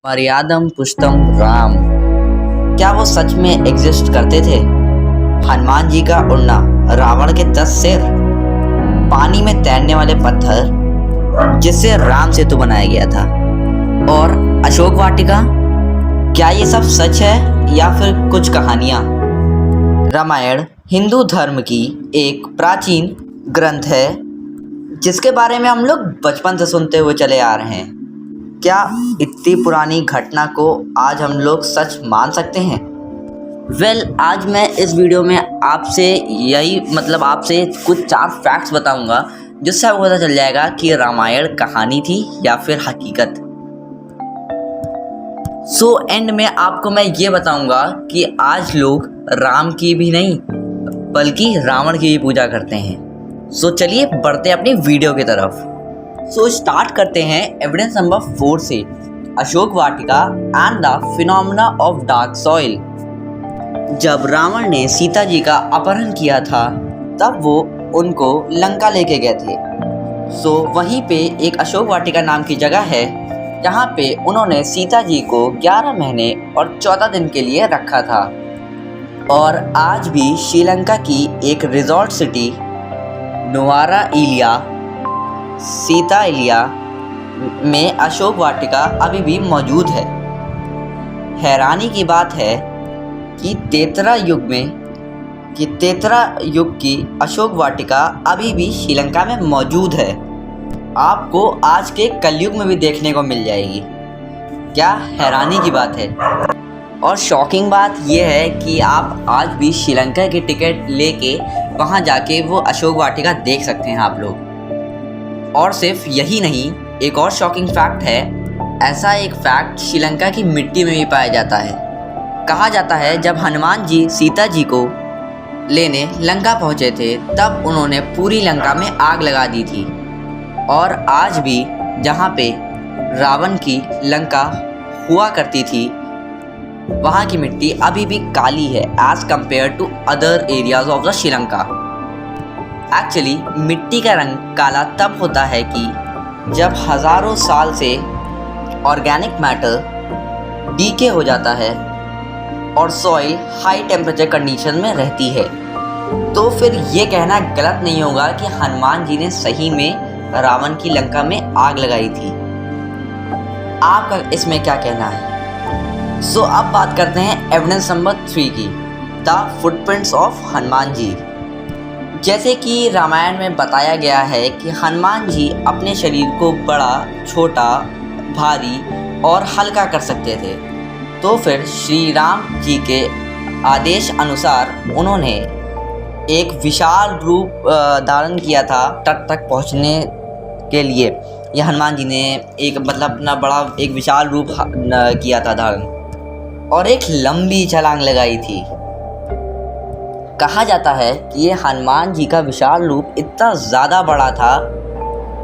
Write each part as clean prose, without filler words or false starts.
मर्यादम पुष्टम राम। क्या वो सच में एग्जिस्ट करते थे? हनुमान जी का उड़ना, रावण के 10 सिर, पानी में तैरने वाले पत्थर जिससे राम सेतु बनाया गया था, और अशोक वाटिका। क्या ये सब सच है या फिर कुछ कहानियाँ? रामायण हिंदू धर्म की एक प्राचीन ग्रंथ है जिसके बारे में हम लोग बचपन से सुनते हुए चले आ रहे हैं। क्या इतनी पुरानी घटना को आज हम लोग सच मान सकते हैं? आज मैं इस वीडियो में आपसे आपसे कुछ 4 फैक्ट्स बताऊंगा जिससे आपको पता चल जाएगा कि रामायण कहानी थी या फिर हकीकत। एंड में आपको मैं ये बताऊंगा कि आज लोग राम की भी नहीं बल्कि रावण की भी पूजा करते हैं। चलिए बढ़ते हैं अपनी वीडियो की तरफ। स्टार्ट करते हैं एविडेंस नंबर 4 से, Ashok Vatika and the phenomena of dark soil. जब रावण ने सीता जी का अपहरण किया था तब वो उनको लंका लेके गए थे। वहीं पे एक अशोक वाटिका नाम की जगह है जहाँ पे उन्होंने सीता जी को 11 महीने और 14 दिन के लिए रखा था। और आज भी श्रीलंका की एक रिजॉर्ट सिटी नुवारा इलिया सीता इलिया में अशोक वाटिका अभी भी मौजूद है। हैरानी की बात है कि तेतरा युग की अशोक वाटिका अभी भी श्रीलंका में मौजूद है। आपको आज के कलयुग में भी देखने को मिल जाएगी। क्या हैरानी की बात है। और शॉकिंग बात यह है कि आप आज भी श्रीलंका की टिकट लेके वहाँ जाके वो अशोक वाटिका देख सकते हैं आप लोग। और सिर्फ यही नहीं, एक और शॉकिंग फैक्ट है। ऐसा एक फैक्ट श्रीलंका की मिट्टी में भी पाया जाता है। कहा जाता है जब हनुमान जी सीता जी को लेने लंका पहुँचे थे तब उन्होंने पूरी लंका में आग लगा दी थी। और आज भी जहाँ पे रावण की लंका हुआ करती थी वहाँ की मिट्टी अभी भी काली है as compare to other areas of the Sri Lanka. Actually मिट्टी का रंग काला तब होता है कि जब हज़ारों साल से ऑर्गेनिक मैटर डीके हो जाता है और सॉइल हाई टेम्परेचर कंडीशन में रहती है। तो फिर ये कहना गलत नहीं होगा कि हनुमान जी ने सही में रावण की लंका में आग लगाई थी। आपका इसमें क्या कहना है? अब बात करते हैं एविडेंस नंबर 3 की, the footprints of Hanuman ji. जैसे कि रामायण में बताया गया है कि हनुमान जी अपने शरीर को बड़ा, छोटा, भारी और हल्का कर सकते थे। तो फिर श्री राम जी के आदेश अनुसार उन्होंने एक विशाल रूप धारण किया था तट तक पहुंचने के लिए। यह हनुमान जी ने अपना बड़ा एक विशाल रूप किया था धारण और एक लंबी छलांग लगाई थी। कहा जाता है कि ये हनुमान जी का विशाल रूप इतना ज़्यादा बड़ा था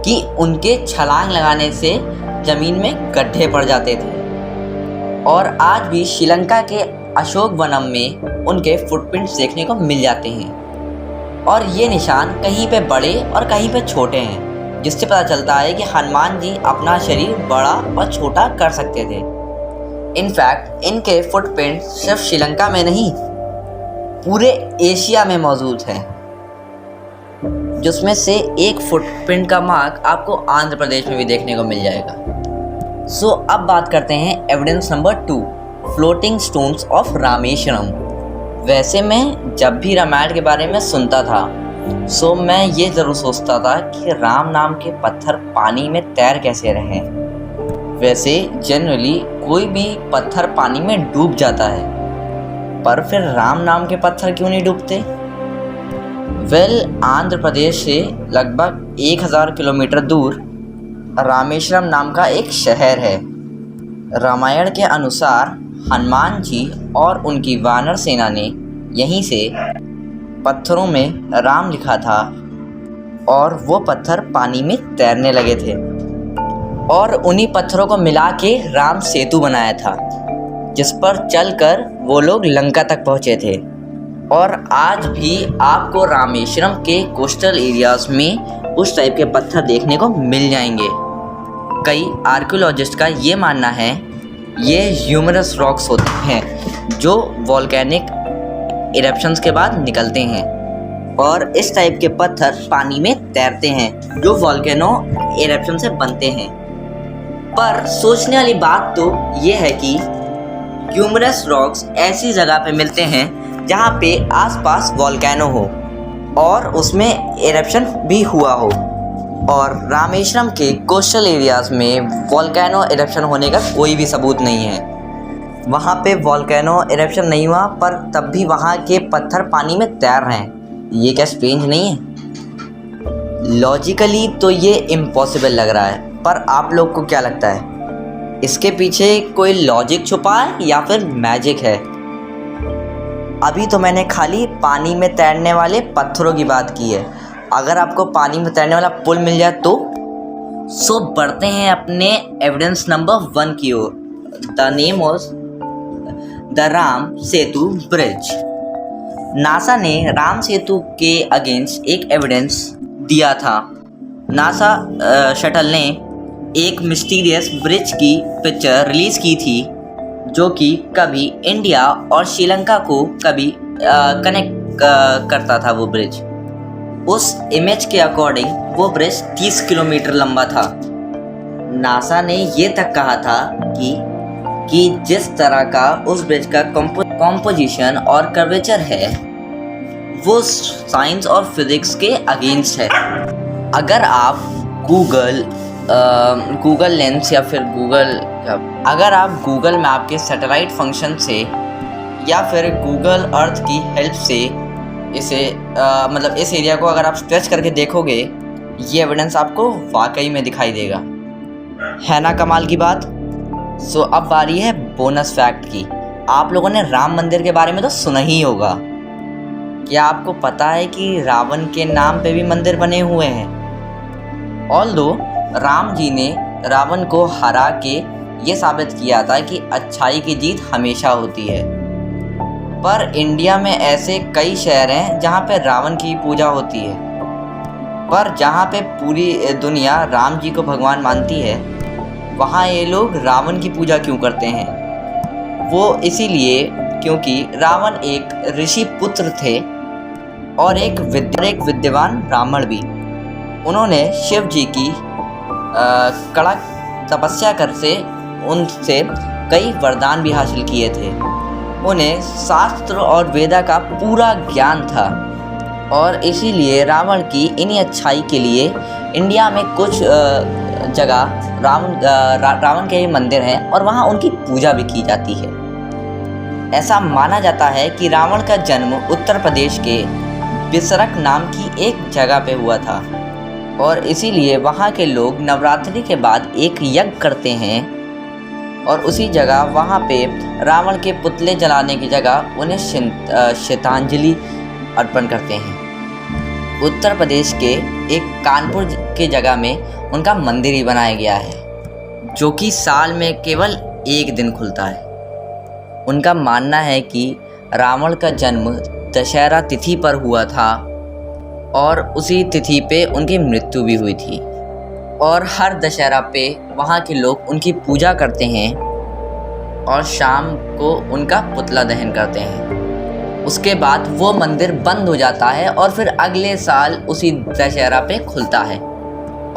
कि उनके छलांग लगाने से ज़मीन में गड्ढे पड़ जाते थे। और आज भी श्रीलंका के अशोक वनम में उनके फुटप्रिंट्स देखने को मिल जाते हैं। और ये निशान कहीं पे बड़े और कहीं पे छोटे हैं, जिससे पता चलता है कि हनुमान जी अपना शरीर बड़ा और छोटा कर सकते थे। इनफैक्ट इनके फुटप्रिंट सिर्फ श्रीलंका में नहीं पूरे एशिया में मौजूद है, जिसमें से एक फुटप्रिंट का मार्क आपको आंध्र प्रदेश में भी देखने को मिल जाएगा। अब बात करते हैं evidence number 2, floating stones of Rameswaram. वैसे मैं जब भी रामायण के बारे में सुनता था मैं ये ज़रूर सोचता था कि राम नाम के पत्थर पानी में तैर कैसे रहे। वैसे जनरली कोई भी पत्थर पानी में डूब जाता है, पर फिर राम नाम के पत्थर क्यों नहीं डूबते? आंध्र प्रदेश से लगभग 1000 किलोमीटर दूर रामेश्वरम नाम का एक शहर है। रामायण के अनुसार हनुमान जी और उनकी वानर सेना ने यहीं से पत्थरों में राम लिखा था और वो पत्थर पानी में तैरने लगे थे और उन्हीं पत्थरों को मिला के राम सेतु बनाया था, जिस पर चलकर वो लोग लंका तक पहुँचे थे। और आज भी आपको रामेश्वरम के कोस्टल एरियाज़ में उस टाइप के पत्थर देखने को मिल जाएंगे। कई आर्कियोलॉजिस्ट का ये मानना है ये ह्यूमरस रॉक्स होते हैं जो वॉल्केनिक इरप्शंस के बाद निकलते हैं, और इस टाइप के पत्थर पानी में तैरते हैं जो वॉल्केनो इरप्शन से बनते हैं। पर सोचने वाली बात तो ये है कि ह्यूमरस रॉक्स ऐसी जगह पे मिलते हैं जहाँ पे आसपास वॉल्केनो हो और उसमें इरप्शन भी हुआ हो, और रामेश्वरम के कोस्टल एरियाज़ में वॉल्केनो इरप्शन होने का कोई भी सबूत नहीं है। वहाँ पे वॉल्केनो इरप्शन नहीं हुआ पर तब भी वहाँ के पत्थर पानी में तैर रहे हैं। ये क्या स्ट्रेंज नहीं है? लॉजिकली तो ये इम्पॉसिबल लग रहा है, पर आप लोग को क्या लगता है? इसके पीछे कोई लॉजिक छुपा है या फिर मैजिक है? अभी तो मैंने खाली पानी में तैरने वाले पत्थरों की बात की है। अगर आपको पानी में तैरने वाला पुल मिल जाए तो सो बढ़ते हैं अपने एविडेंस नंबर 1 की ओर। The name was the Ram Setu bridge. NASA ने राम सेतु के अगेंस्ट एक एविडेंस दिया था। नासा शटल ने एक मिस्टीरियस ब्रिज की पिक्चर रिलीज़ की थी जो कि कभी इंडिया और श्रीलंका को कभी कनेक्ट करता था। वो ब्रिज, उस इमेज के अकॉर्डिंग वो ब्रिज 30 किलोमीटर लंबा था। नासा ने ये तक कहा था कि जिस तरह का उस ब्रिज का कॉम्पोजिशन और कर्वेचर है वो साइंस और फिजिक्स के अगेंस्ट है। अगर आप गूगल लेंस या फिर अगर आप गूगल मैप के सैटेलाइट फंक्शन से या फिर गूगल अर्थ की हेल्प से इसे मतलब इस एरिया को अगर आप स्ट्रेच करके देखोगे, ये एविडेंस आपको वाकई में दिखाई देगा। है ना कमाल की बात? सो अब बारी है बोनस फैक्ट की। आप लोगों ने राम मंदिर के बारे में तो सुना ही होगा। क्या आपको पता है कि रावण के नाम पे भी मंदिर बने हुए हैं? ऑल्दो राम जी ने रावण को हरा के ये साबित किया था कि अच्छाई की जीत हमेशा होती है। पर इंडिया में ऐसे कई शहर हैं जहाँ पे रावण की पूजा होती है, पर जहाँ पे पूरी दुनिया राम जी को भगवान मानती है, वहाँ ये लोग रावण की पूजा क्यों करते हैं? वो इसीलिए क्योंकि रावण एक ऋषि पुत्र थे और एक विद्वान ब्राह्मण भी। उन्होंने शिव जी की कड़क तपस्या कर से उनसे कई वरदान भी हासिल किए थे। उन्हें शास्त्र और वेदा का पूरा ज्ञान था और इसीलिए रावण की इन्हीं अच्छाई के लिए इंडिया में कुछ जगह रावण के मंदिर हैं और वहाँ उनकी पूजा भी की जाती है। ऐसा माना जाता है कि रावण का जन्म उत्तर प्रदेश के बिसरक नाम की एक जगह पे हुआ था और इसीलिए वहाँ के लोग नवरात्रि के बाद एक यज्ञ करते हैं और उसी जगह वहाँ पे रावण के पुतले जलाने की जगह उन्हें श्रद्धांजलि अर्पण करते हैं। उत्तर प्रदेश के एक कानपुर के जगह में उनका मंदिर ही बनाया गया है जो कि साल में केवल एक दिन खुलता है। उनका मानना है कि रावण का जन्म दशहरा तिथि पर हुआ था और उसी तिथि पे उनकी मृत्यु भी हुई थी और हर दशहरा पे वहाँ के लोग उनकी पूजा करते हैं और शाम को उनका पुतला दहन करते हैं। उसके बाद वो मंदिर बंद हो जाता है और फिर अगले साल उसी दशहरा पे खुलता है।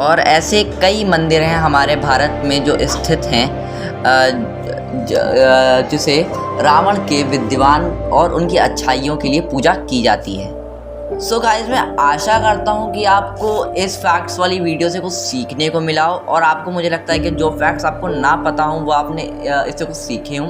और ऐसे कई मंदिर हैं हमारे भारत में जो स्थित हैं जिसे रावण के विद्वान और उनकी अच्छाइयों के लिए पूजा की जाती है। सो गाइस, मैं आशा करता हूँ कि आपको इस फैक्ट्स वाली वीडियो से कुछ सीखने को मिला हो और आपको, मुझे लगता है कि जो फैक्ट्स आपको ना पता हों वो आपने इससे कुछ सीखे हों।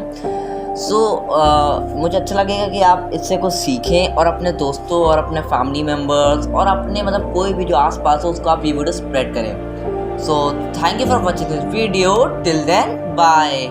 मुझे अच्छा लगेगा कि आप इससे कुछ सीखें और अपने दोस्तों और अपने फैमिली मेम्बर्स और अपने मतलब कोई भी जो आसपास हो उसको आप ये वीडियो स्प्रेड करें। So thank you for watching this video. Till then bye.